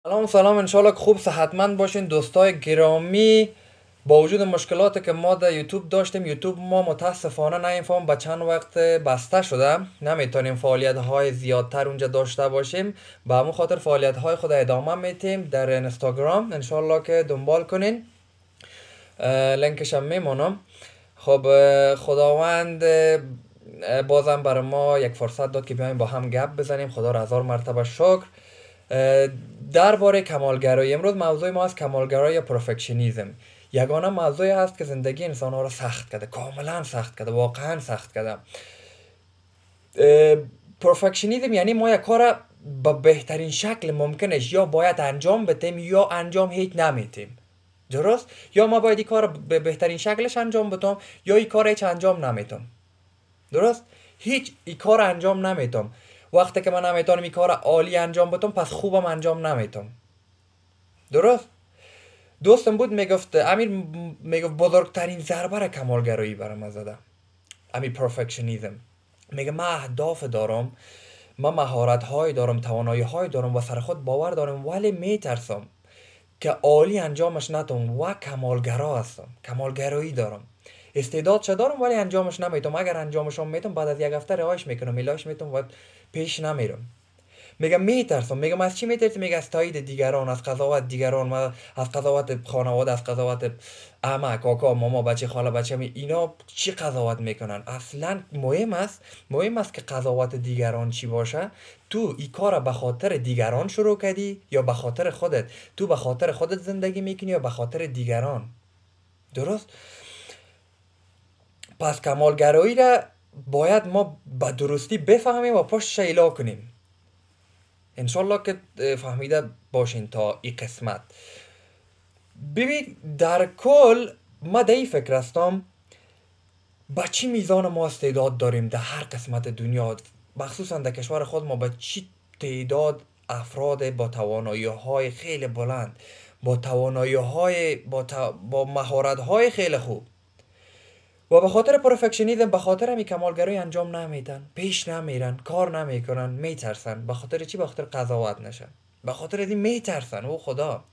سلام انشالله که خوب صحتمند باشین دوستای گرامی. با وجود مشکلاتی که ما در یوتیوب داشتیم، یوتیوب ما متاسفانه نمیفهم به چند وقت بسته شده، نمیتونیم فعالیت های زیادتر اونجا داشته باشیم. به همون خاطر فعالیت های خود ادامه میتیم در اینستاگرام، انشالله که دنبال کنین. لینکش هم میمونم. خب خداوند بازم برای ما یک فرصت داد که بیایم با هم گپ بزنیم. خدا را هزار مرتبه شکر. درباره کمالگرایی امروز موضوع ما از کمالگرایی یا پرفکشنیزم. یگانه موضوعی هست که زندگی انسان ها را سخت کرده، کاملا سخت کرده، واقعا سخت کرده. پرفکشنیزم یعنی ما یک کار به بهترین شکل ممکنش یا باید انجام بدیم یا انجام هیچ نمیتیم. درست؟ یا ما باید این کار به بهترین شکلش انجام بدم یا این کار هیچ انجام نمیتم. درست؟ هیچ این کار انجام نمیتم. وقتی که من نمیتونم این کار عالی انجام بدم پس خوبم انجام نمیتم. درست؟ دوستم بود میگفت امیر، میگفت بزرگترین ضربه را کمالگرایی برام زده. امیر پرفکشنیزم. میگه من اهداف دارم، من مهارت های دارم، توانایی های دارم و سر خود باور دارم، ولی میترسم که عالی انجامش نتونم و کمالگرا هستم، کمالگرایی دارم. استعداد چه دارم ولی انجامش نمیتونم. اگر انجامش میتونم بعد از یک هفته رهایش میکنم، میلاش میتونم و پیش نمیرم. میگم میترسم. میگم از چی میترسی؟ میگه از تایید دیگران، از قضاوت دیگران، از قضاوت خانواده، از قضاوت عمه، کاکا، ماما، بچه، خاله، بچه اینا چی قضاوت میکنن. اصلا مهم است که قضاوت دیگران چی باشه. تو این کار به خاطر دیگران شروع کردی یا به خاطر خودت؟ تو به خاطر خودت زندگی میکنی یا به خاطر دیگران؟ درست؟ پس کمالگرایی را باید ما به درستی بفهمیم و پشت شیلا کنیم. انشالله که فهمیده باشین تا این قسمت. ببین در کل ما در این فکر هستم با چی میزان ما استعداد داریم در هر قسمت دنیا، مخصوصا در کشور خود ما، با چی تعداد افراد با توانایی های خیلی بلند، با توانایی های با مهارت های خیلی خوب و به خاطر پرفکشنیزم، به خاطر همی کمالگرایی انجام نمیدن، پیش نمیرن، کار نمیکنن، میترسن. به خاطر چی؟ به خاطر قضاوت نشن. به خاطر این میترسن. او خدا،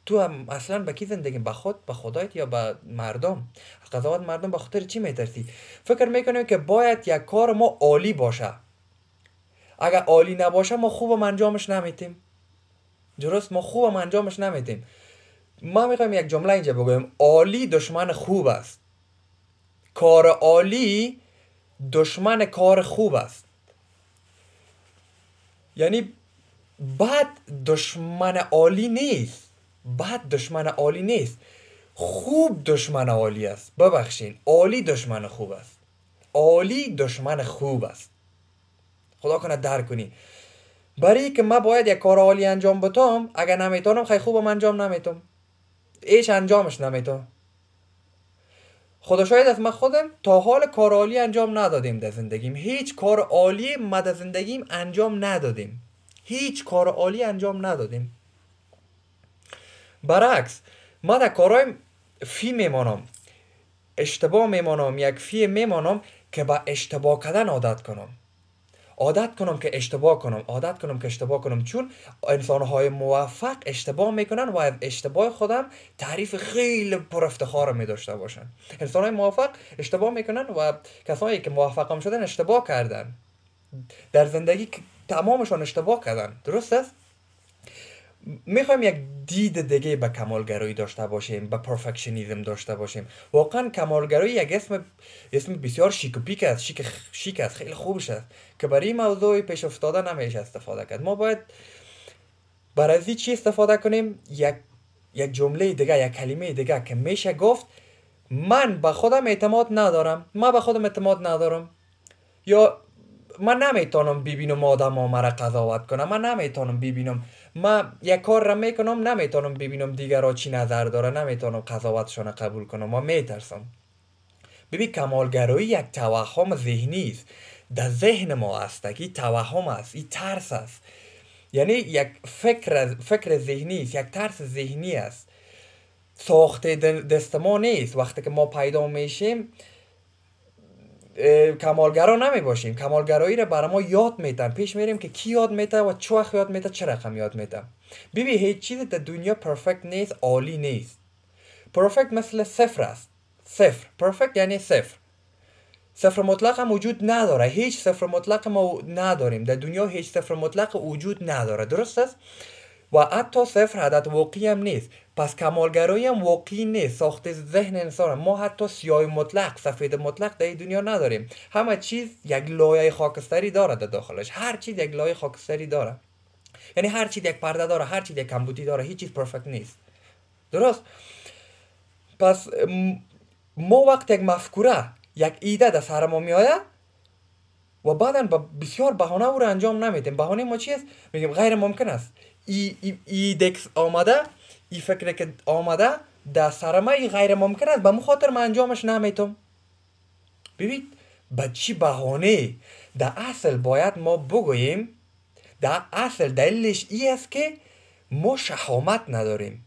تو هم اصلا به کی زندگی؟ به خود، به خدایت یا به مردم؟ از قضاوت مردم به خاطر چی میترسی؟ فکر میکنیم که باید یک کار ما عالی باشه. اگر عالی نباشه ما خوبم انجامش نمیتیم. درست؟ ما خوبم انجامش نمیتیم. ما میخوایم یک جمله اینجا بگویم: عالی دشمن خوب است. کار عالی دشمن کار خوب است. یعنی بد دشمن عالی نیست. بد دشمن عالی نیست. خوب دشمن عالی است. ببخشین، عالی دشمن خوب است. عالی دشمن خوب است. خدا کنه درک کنی. برای که من باید یک کار عالی انجام بدم، اگر نمیتونم خیلی خوبم انجام نمیتونم، ایش انجامش نمیتونم. خدا شاید از من خودم تا حال کار عالی انجام ندادیم در زندگیم. هیچ کار عالی ما در زندگیم انجام ندادیم. هیچ کار عالی انجام ندادیم. برعکس، ما در کارهای فی میمانم، اشتباه میمانم، یک فی میمانم که با اشتباه کردن عادت کنم. عادت کنم که اشتباه کنم، عادت کنم که اشتباه کنم. چون انسانهای موفق اشتباه میکنن و از اشتباه خودم تعریف خیلی پر افتخار می داشته باشن. انسانهای موفق اشتباه میکنن و کسانی که موفق هم شدن اشتباه کردن در زندگی، تمامشون اشتباه کردن. درست است؟ میخوایم یک دید دیگه به کمالگرایی داشته باشیم، به پرفکشنیزم داشته باشیم. واقعا کمالگرایی یک اسم بسیار شیک و پیک است، شیک است، خیلی خوبش است که برای این موضوع پیش افتاده نمیشه استفاده کرد. ما باید برای چی استفاده کنیم؟ یک جمله دیگه، یک کلمه دیگه که میشه گفت: من به خودم اعتماد ندارم، من به خودم اعتماد ندارم، یا من نمیتونم ببینم آدم ها مرا قضاوت کنم، من نمیتونم ببینم، من یک کار را میکنم نمیتونم ببینم دیگرها چی نظر داره، نمیتونم قضاوتشان قبول کنم، ما میترسم. ببین کمالگرایی یک توهم ذهنی است. در ذهن ما است، این توهم است، این ترس است. یعنی یک فکر ذهنی است، یک ترس ذهنی است، ساخته دست ما نیست. وقتی که ما پیدا میشیم کمالگرا نمی باشیم. کمالگرایی را برای ما یاد میتن. پیش میریم که کی یاد میته و چه وقت یاد میته، چه رقم یاد میته. ببین هیچ چیز در دنیا پرفکت نیست، عالی نیست. پرفکت مثل صفر است. صفر پرفکت یعنی صفر. صفر مطلق هم وجود نداره. هیچ صفر مطلق ما نداریم در دنیا. هیچ صفر مطلق وجود نداره، درست است؟ و حتی صفر عدد واقعی هم نیست. پس کمالگرایی هم واقعی نیست، ساخت ذهن انسان. ما حتی سیاه مطلق، سفید مطلق در این دنیا نداریم. همه چیز یک لایه خاکستری داره در داخلش. هر چیز یک لایه خاکستری داره. یعنی هر چیز یک پرده داره، هر چیز یک کمبودی داره. هیچ چیز پرفکت نیست، درست؟ پس ما وقت یک مفکوره، یک ایده در سر ما میآید و بعدا با بسیار بهانه او را انجام نمیدیم. بهانه ما چی است؟ میگیم غیر ممکن است. ایده آمده، این فکر که آمده در سر ما ای غیر ممکن است، به مو خاطر من انجامش نمیتم. ببین به چی بهانه؟ در اصل باید ما بگوییم، در اصل دلیلش ای است که ما شهامت نداریم،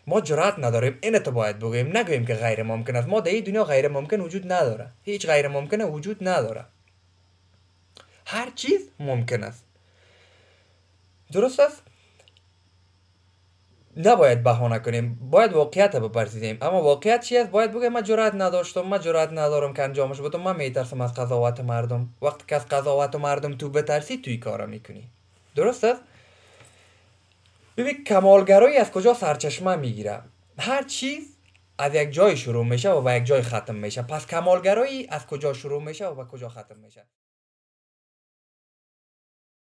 ما جرأت نداریم. اینو تو باید بگوییم، نگوییم که غیر ممکن است. ما در این دنیا غیر ممکن وجود نداره. هیچ غیر ممکن وجود نداره. هر چیز ممکن است، درست است؟ نباید بهانه کنیم، باید واقعیت بپرسیدیم. اما واقعیت چی است؟ باید بگیم من جرأت نداشتم، من جرأت ندارم که انجامش بدم، من میترسم از قضاوت مردم. وقتی که از قضاوت مردم تو بترسی، توی کارا میکنی، درست است؟ ببین کمالگرایی از کجا سرچشمه میگیره؟ هر چیز از یک جای شروع میشه و به یک جای ختم میشه. پس کمالگرایی از کجا شروع میشه و به کجا ختم میشه؟